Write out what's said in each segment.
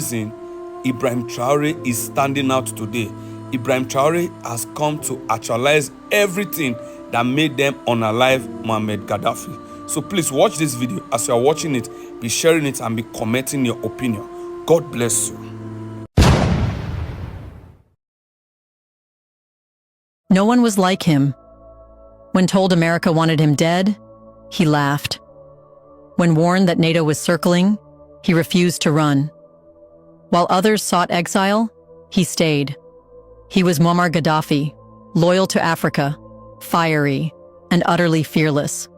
reason Ibrahim Traore is standing out today. Ibrahim Traore has come to actualize everything that made them unalive Muammar Gaddafi. So please watch this video. As you are watching it, be sharing it and be commenting your opinion. God bless you. No one was like him. When told America wanted him dead, he laughed. When warned that NATO was circling, he refused to run. While others sought exile, he stayed. He was Muammar Gaddafi, loyal to Africa, fiery, and utterly fearless.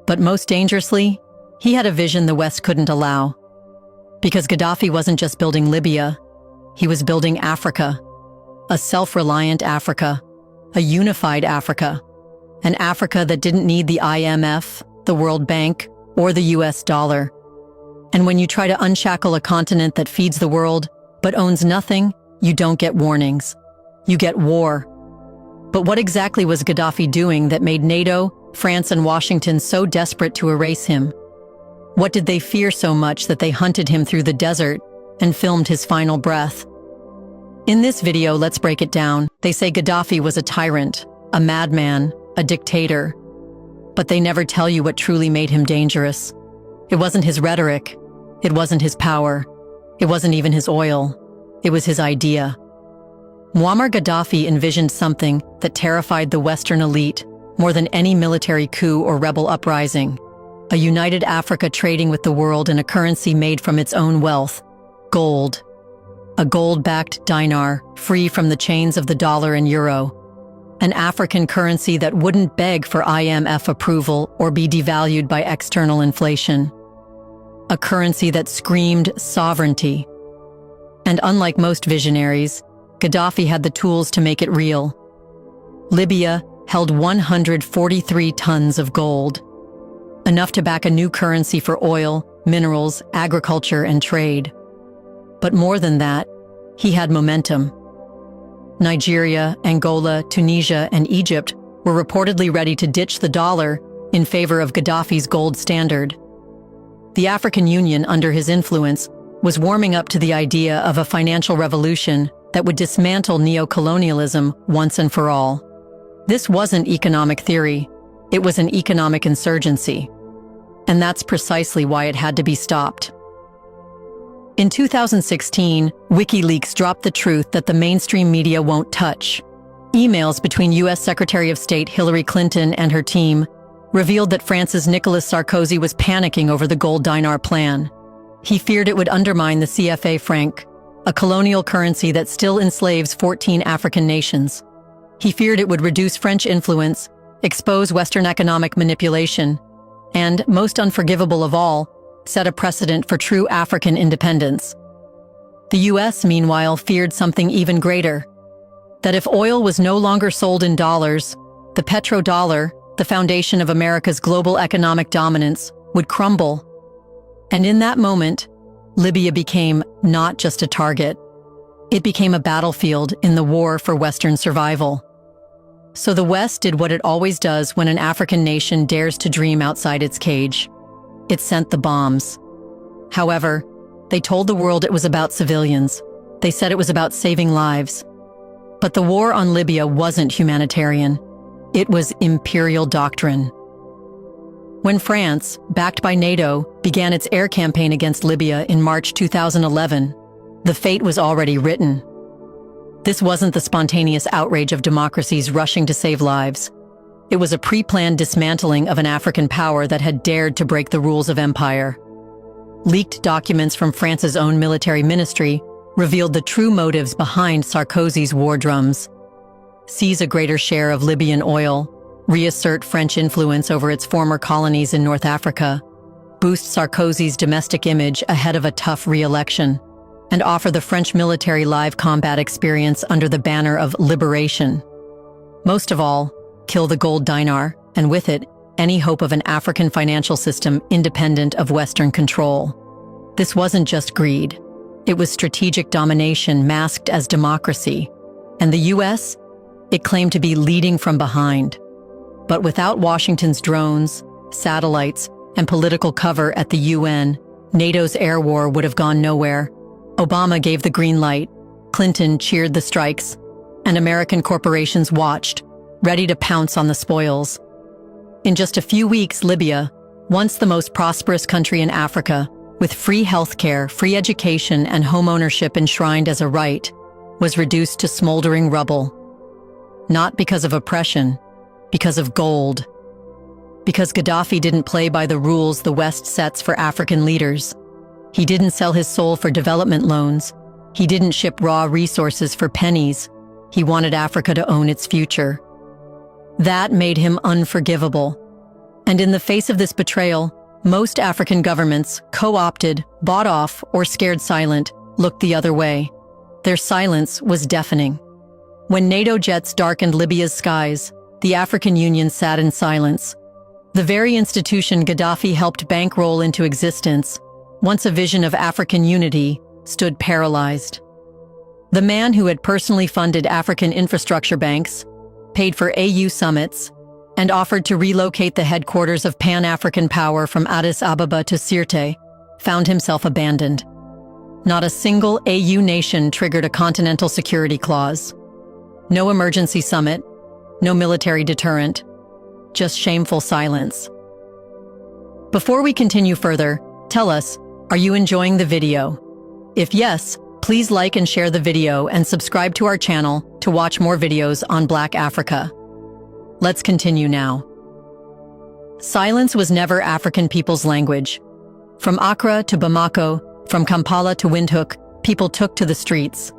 But most dangerously, he had a vision the West couldn't allow. Because Gaddafi wasn't just building Libya, he was building Africa. A self-reliant Africa, a unified Africa, an Africa that didn't need the IMF, the World Bank, or the US dollar. And when you try to unshackle a continent that feeds the world but owns nothing, you don't get warnings. You get war. But what exactly was Gaddafi doing that made NATO, France, and Washington so desperate to erase him? What did they fear so much that they hunted him through the desert and filmed his final breath? In this video, let's break it down. They say Gaddafi was a tyrant, a madman, a dictator. But they never tell you what truly made him dangerous. It wasn't his rhetoric. It wasn't his power. It wasn't even his oil. It was his idea. Muammar Gaddafi envisioned something that terrified the Western elite more than any military coup or rebel uprising. A united Africa trading with the world in a currency made from its own wealth, gold. A gold-backed dinar, free from the chains of the dollar and euro. An African currency that wouldn't beg for IMF approval or be devalued by external inflation. A currency that screamed sovereignty. And unlike most visionaries, Gaddafi had the tools to make it real. Libya held 143 tons of gold, enough to back a new currency for oil, minerals, agriculture, and trade. But more than that, he had momentum. Nigeria, Angola, Tunisia, and Egypt were reportedly ready to ditch the dollar in favor of Gaddafi's gold standard. The African Union, under his influence, was warming up to the idea of a financial revolution that would dismantle neo-colonialism once and for all. This wasn't economic theory, it was an economic insurgency. And that's precisely why it had to be stopped. In 2016, WikiLeaks dropped the truth that the mainstream media won't touch. Emails between US Secretary of State Hillary Clinton and her team revealed that France's Nicolas Sarkozy was panicking over the gold dinar plan. He feared it would undermine the CFA franc, a colonial currency that still enslaves 14 African nations. He feared it would reduce French influence, expose Western economic manipulation, and, most unforgivable of all, set a precedent for true African independence. The US, meanwhile, feared something even greater. That if oil was no longer sold in dollars, the petrodollar, the foundation of America's global economic dominance, would crumble. And in that moment, Libya became not just a target. It became a battlefield in the war for Western survival. So the West did what it always does when an African nation dares to dream outside its cage. It sent the bombs. However, they told the world it was about civilians. They said it was about saving lives. But the war on Libya wasn't humanitarian. It was imperial doctrine. When France, backed by NATO, began its air campaign against Libya in March 2011, the fate was already written. This wasn't the spontaneous outrage of democracies rushing to save lives. It was a pre-planned dismantling of an African power that had dared to break the rules of empire. Leaked documents from France's own military ministry revealed the true motives behind Sarkozy's war drums. Seize a greater share of Libyan oil, reassert French influence over its former colonies in North Africa, boost Sarkozy's domestic image ahead of a tough re-election, and offer the French military live combat experience under the banner of liberation. Most of all, kill the gold dinar, and with it, any hope of an African financial system independent of Western control. This wasn't just greed. It was strategic domination masked as democracy. And the US? It claimed to be leading from behind. But without Washington's drones, satellites, and political cover at the UN, NATO's air war would have gone nowhere. Obama gave the green light, Clinton cheered the strikes, and American corporations watched, ready to pounce on the spoils. In just a few weeks, Libya, once the most prosperous country in Africa, with free healthcare, free education, and home ownership enshrined as a right, was reduced to smoldering rubble. Not because of oppression, because of gold. Because Gaddafi didn't play by the rules the West sets for African leaders. He didn't sell his soul for development loans. He didn't ship raw resources for pennies. He wanted Africa to own its future. That made him unforgivable. And in the face of this betrayal, most African governments, co-opted, bought off, or scared silent, looked the other way. Their silence was deafening. When NATO jets darkened Libya's skies, the African Union sat in silence. The very institution Gaddafi helped bankroll into existence, once a vision of African unity, stood paralyzed. The man who had personally funded African infrastructure banks, paid for AU summits, and offered to relocate the headquarters of Pan-African power from Addis Ababa to Sirte, found himself abandoned. Not a single AU nation triggered a continental security clause. No emergency summit, no military deterrent, just shameful silence. Before we continue further, tell us, are you enjoying the video? If yes, please like and share the video and subscribe to our channel to watch more videos on Black Africa. Let's continue now. Silence was never African people's language. From Accra to Bamako, from Kampala to Windhoek, people took to the streets.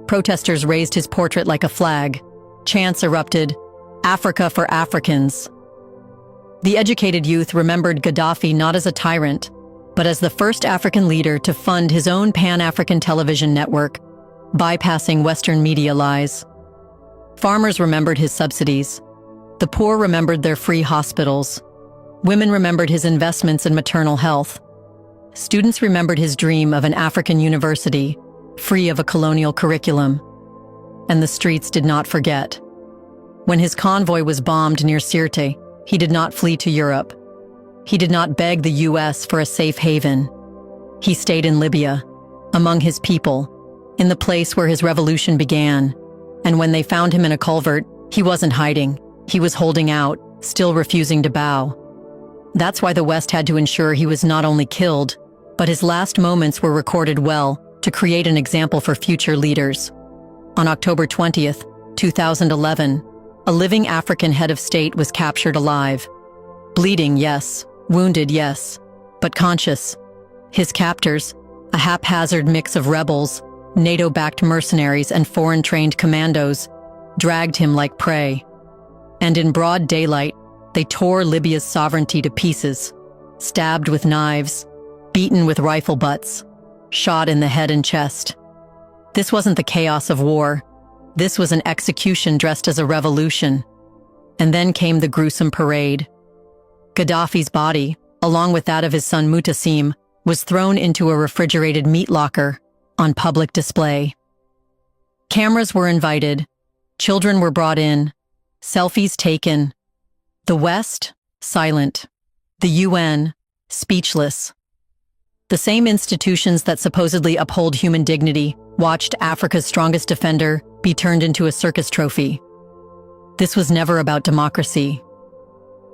Protesters raised his portrait like a flag. Chants erupted, "Africa for Africans." The educated youth remembered Gaddafi not as a tyrant, but as the first African leader to fund his own Pan-African television network, bypassing Western media lies. Farmers remembered his subsidies. The poor remembered their free hospitals. Women remembered his investments in maternal health. Students remembered his dream of an African university, free of a colonial curriculum. And the streets did not forget. When his convoy was bombed near Sirte, he did not flee to Europe. He did not beg the US for a safe haven. He stayed in Libya, among his people, in the place where his revolution began. And when they found him in a culvert, he wasn't hiding. He was holding out, still refusing to bow. That's why the West had to ensure he was not only killed, but his last moments were recorded well to create an example for future leaders. On October 20th, 2011, a living African head of state was captured alive. Bleeding, yes. Wounded, yes. But conscious. His captors, a haphazard mix of rebels, NATO-backed mercenaries, and foreign-trained commandos, dragged him like prey. And in broad daylight, they tore Libya's sovereignty to pieces, stabbed with knives, beaten with rifle butts, shot in the head and chest. This wasn't the chaos of war. This was an execution dressed as a revolution. And then came the gruesome parade. Gaddafi's body, along with that of his son Mutassim, was thrown into a refrigerated meat locker on public display. Cameras were invited, children were brought in, selfies taken. The West, silent. The UN, speechless. The same institutions that supposedly uphold human dignity watched Africa's strongest defender be turned into a circus trophy. This was never about democracy.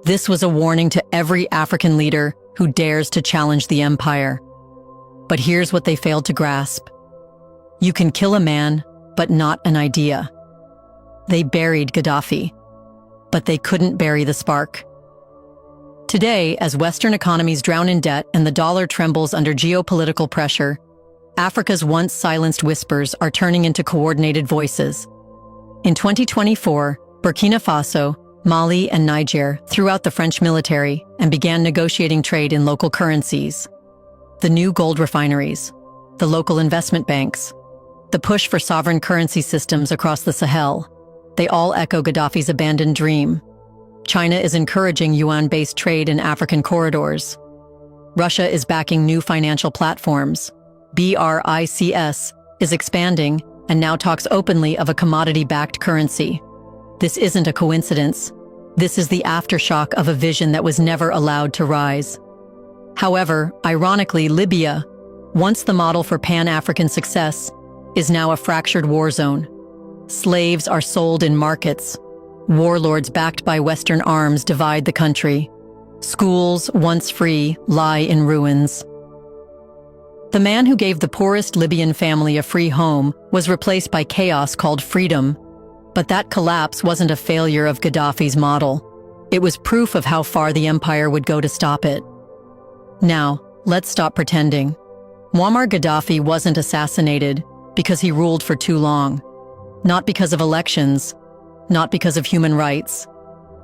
This was a warning to every African leader who dares to challenge the empire. But here's what they failed to grasp. You can kill a man, but not an idea. They buried Gaddafi, but they couldn't bury the spark. Today, as Western economies drown in debt and the dollar trembles under geopolitical pressure, Africa's once silenced whispers are turning into coordinated voices. In 2024, Burkina Faso, Mali, and Niger threw out the French military and began negotiating trade in local currencies. The new gold refineries, the local investment banks, the push for sovereign currency systems across the Sahel, they all echo Gaddafi's abandoned dream. China is encouraging yuan-based trade in African corridors. Russia is backing new financial platforms. BRICS is expanding and now talks openly of a commodity-backed currency. This isn't a coincidence. This is the aftershock of a vision that was never allowed to rise. However, ironically, Libya, once the model for Pan-African success, is now a fractured war zone. Slaves are sold in markets. Warlords backed by Western arms divide the country. Schools, once free, lie in ruins. The man who gave the poorest Libyan family a free home was replaced by chaos called freedom. But that collapse wasn't a failure of Gaddafi's model. It was proof of how far the empire would go to stop it. Now, let's stop pretending. Muammar Gaddafi wasn't assassinated because he ruled for too long. Not because of elections, not because of human rights.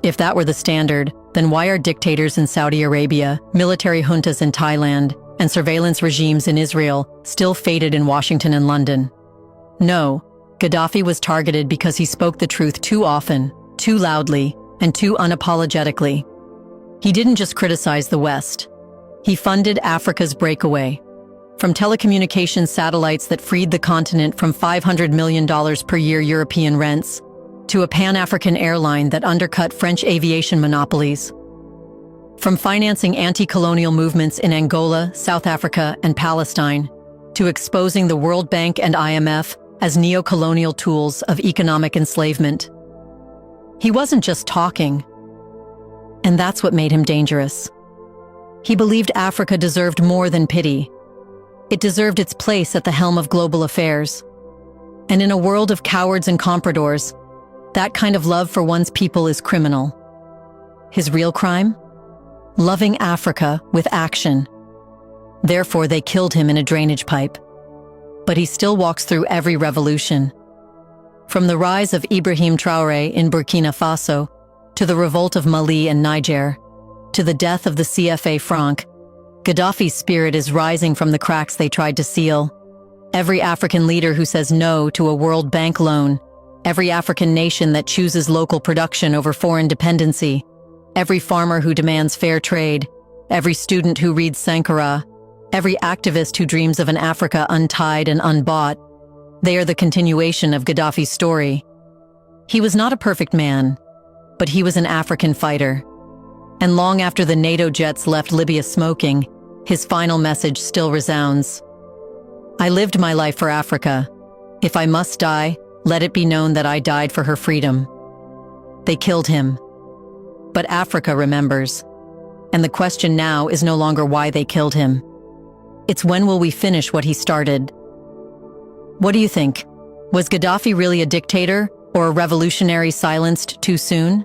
If that were the standard, then why are dictators in Saudi Arabia, military juntas in Thailand, and surveillance regimes in Israel still fated in Washington and London? No, Gaddafi was targeted because he spoke the truth too often, too loudly, and too unapologetically. He didn't just criticize the West. He funded Africa's breakaway. From telecommunications satellites that freed the continent from $500 million per year European rents, to a Pan-African airline that undercut French aviation monopolies. From financing anti-colonial movements in Angola, South Africa, and Palestine, to exposing the World Bank and IMF as neo-colonial tools of economic enslavement. He wasn't just talking, and that's what made him dangerous. He believed Africa deserved more than pity. It deserved its place at the helm of global affairs. And in a world of cowards and compradors, that kind of love for one's people is criminal. His real crime? Loving Africa with action. Therefore, they killed him in a drainage pipe. But he still walks through every revolution. From the rise of Ibrahim Traoré in Burkina Faso, to the revolt of Mali and Niger, to the death of the CFA franc, Gaddafi's spirit is rising from the cracks they tried to seal. Every African leader who says no to a World Bank loan, every African nation that chooses local production over foreign dependency, every farmer who demands fair trade, every student who reads Sankara, every activist who dreams of an Africa untied and unbought, they are the continuation of Gaddafi's story. He was not a perfect man, but he was an African fighter. And long after the NATO jets left Libya smoking, his final message still resounds. I lived my life for Africa. If I must die, let it be known that I died for her freedom. They killed him. But Africa remembers. And the question now is no longer why they killed him. It's when will we finish what he started? What do you think? Was Gaddafi really a dictator or a revolutionary silenced too soon?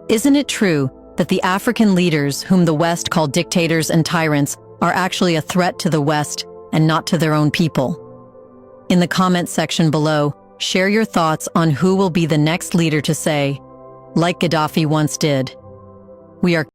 Isn't it true that the African leaders whom the West called dictators and tyrants are actually a threat to the West and not to their own people? In the comments section below, share your thoughts on who will be the next leader to say, like Gaddafi once did, "We are